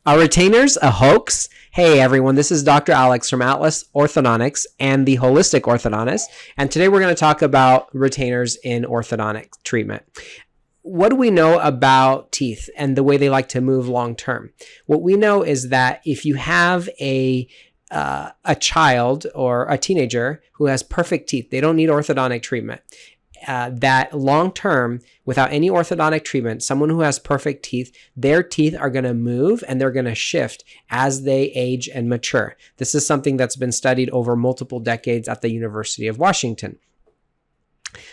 Are retainers a hoax? Hey everyone, this is Dr. Alex from Atlas Orthodontics and the Holistic Orthodontist, and today we're going to talk about retainers in orthodontic treatment. What do we know about teeth and the way they like to move long term? What we know is that if you have a child or a teenager who has perfect teeth, they don't need orthodontic treatment. That long term, without any orthodontic treatment, someone who has perfect teeth, their teeth are going to move and they're going to shift as they age and mature. This is something that's been studied over multiple decades at the University of Washington.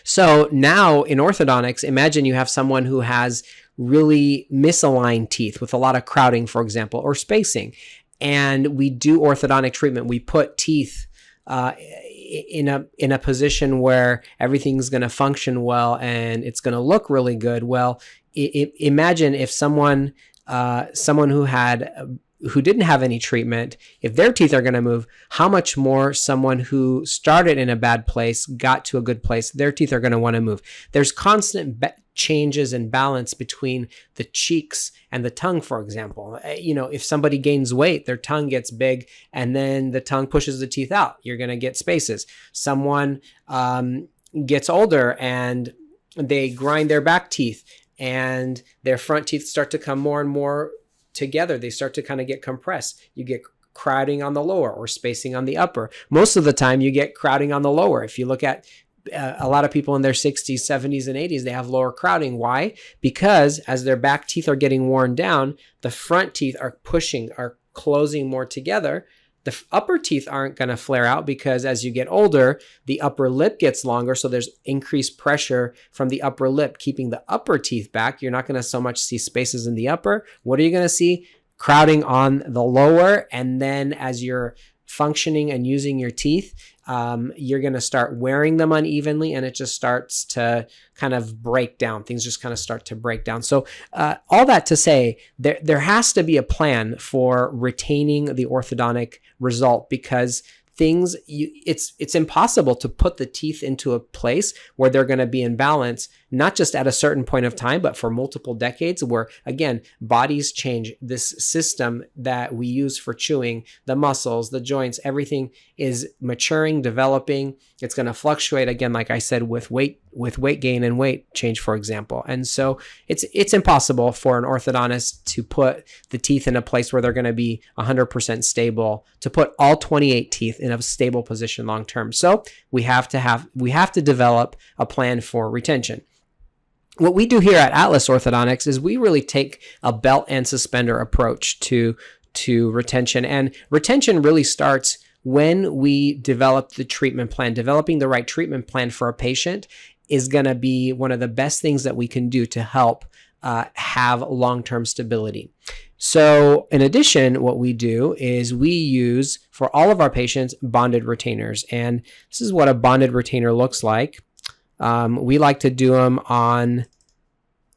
So now in orthodontics, imagine you have someone who has really misaligned teeth with a lot of crowding, for example, or spacing. And we do orthodontic treatment. We put teeth in a position where everything's going to function well and it's going to look really good. Well, imagine if someone who didn't have any treatment, if their teeth are going to move, how much more someone who started in a bad place got to a good place, their teeth are going to want to move. There's constant changes in balance between the cheeks and the tongue, for example. If somebody gains weight, their tongue gets big and then the tongue pushes the teeth out. You're going to get spaces. Someone gets older and they grind their back teeth and their front teeth start to come more and more together. They start to kind of get compressed. You get crowding on the lower or spacing on the upper. Most of the time you get crowding on the lower. If you look at a lot of people in their 60s, 70s, and 80s, they have lower crowding. Why? Because as their back teeth are getting worn down, the front teeth are closing more together. The upper teeth aren't going to flare out because as you get older, the upper lip gets longer. So there's increased pressure from the upper lip, keeping the upper teeth back. You're not going to so much see spaces in the upper. What are you going to see? Crowding on the lower. And then as you're functioning and using your teeth, you're going to start wearing them unevenly and it just starts to kind of break down. Things just kind of start to break down. So all that to say, there has to be a plan for retaining the orthodontic result because it's impossible to put the teeth into a place where they're going to be in balance, not just at a certain point of time, but for multiple decades where, again, bodies change. This system that we use for chewing, the muscles, the joints, everything is maturing, developing. It's going to fluctuate, again, like I said, with weight gain and weight change, for example. And so it's impossible for an orthodontist to put the teeth in a place where they're going to be 100% stable, to put all 28 teeth in a stable position long term. So we have to develop a plan for retention. What we do here at Atlas Orthodontics is we really take a belt and suspender approach to retention. And retention really starts when we develop the treatment plan. Developing the right treatment plan for a patient is going to be one of the best things that we can do to help have long-term stability. So in addition, what we do is we use for all of our patients bonded retainers. And this is what a bonded retainer looks like. We like to do them on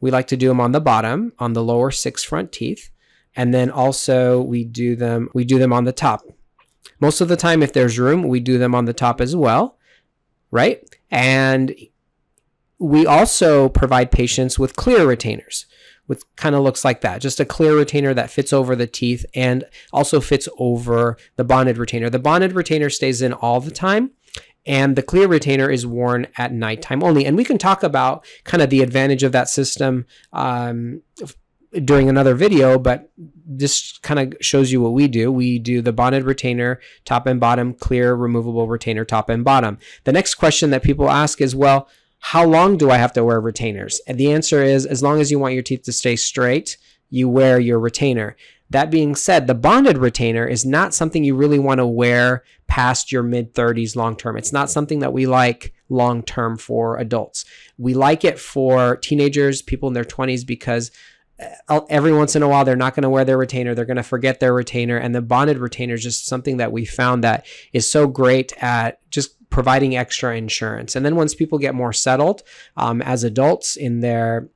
the bottom, on the lower 6 front teeth. And then also we do them on the top. Most of the time, if there's room, we do them on the top as well, right? And we also provide patients with clear retainers, which kind of looks like that. Just a clear retainer that fits over the teeth and also fits over the bonded retainer. The bonded retainer stays in all the time, and the clear retainer is worn at nighttime only. And we can talk about kind of the advantage of that system during another video, but this kind of shows you what we do. We do the bonded retainer, top and bottom, clear removable retainer, top and bottom. The next question that people ask is, well, how long do I have to wear retainers? And the answer is, as long as you want your teeth to stay straight, you wear your retainer. That being said, the bonded retainer is not something you really want to wear past your mid-30s long-term. It's not something that we like long-term for adults. We like it for teenagers, people in their 20s, because every once in a while they're not going to wear their retainer. They're going to forget their retainer. And the bonded retainer is just something that we found that is so great at just providing extra insurance. And then once people get more settled as adults in their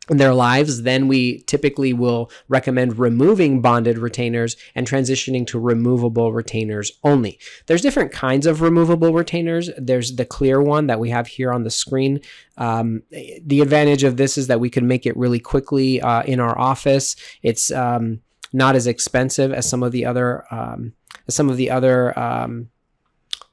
lives, then we typically will recommend removing bonded retainers and transitioning to removable retainers only. There's different kinds of removable retainers. There's the clear one that we have here on the screen. The advantage of this is that we can make it really quickly in our office. It's not as expensive as some of the other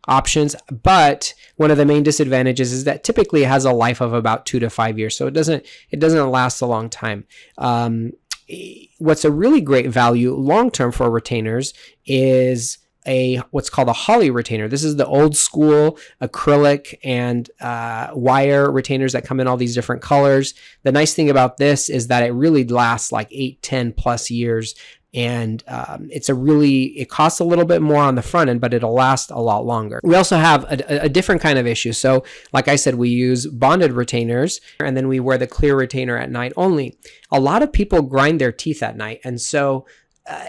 options, but one of the main disadvantages is that typically it has a life of about 2 to 5 years, so it doesn't last a long time. What's a really great value long term for retainers is what's called a holly retainer. This is the old school acrylic and wire retainers that come in all these different colors. The nice thing about this is that it really lasts like 8, 10 plus years. And it costs a little bit more on the front end, but it'll last a lot longer. We also have a different kind of issue. So like I said, we use bonded retainers, and then we wear the clear retainer at night only. A lot of people grind their teeth at night. And so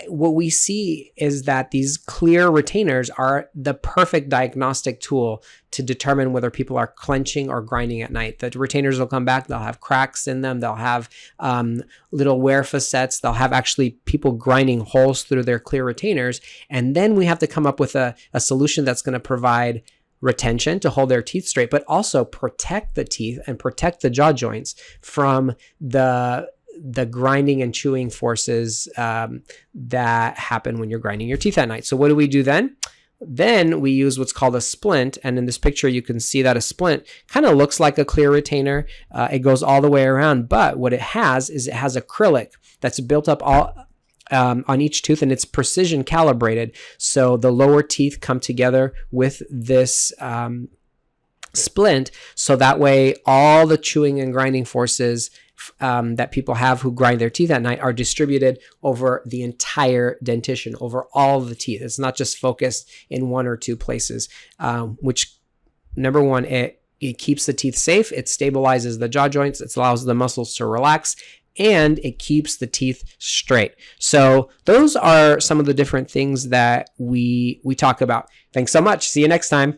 what we see is that these clear retainers are the perfect diagnostic tool to determine whether people are clenching or grinding at night. The retainers will come back, they'll have cracks in them, they'll have little wear facets, they'll have actually people grinding holes through their clear retainers. And then we have to come up with a solution that's going to provide retention to hold their teeth straight, but also protect the teeth and protect the jaw joints from the grinding and chewing forces that happen when you're grinding your teeth at night. So what do we do then? Then we use what's called a splint. And in this picture, you can see that a splint kind of looks like a clear retainer. It goes all the way around. But what it has is it has acrylic that's built up all on each tooth, and it's precision calibrated. So the lower teeth come together with this splint. So that way all the chewing and grinding forces that people have who grind their teeth at night are distributed over the entire dentition, over all the teeth. It's not just focused in 1 or 2 places, which, number one, it keeps the teeth safe, it stabilizes the jaw joints, it allows the muscles to relax, and it keeps the teeth straight. So those are some of the different things that we talk about. Thanks so much. See you next time.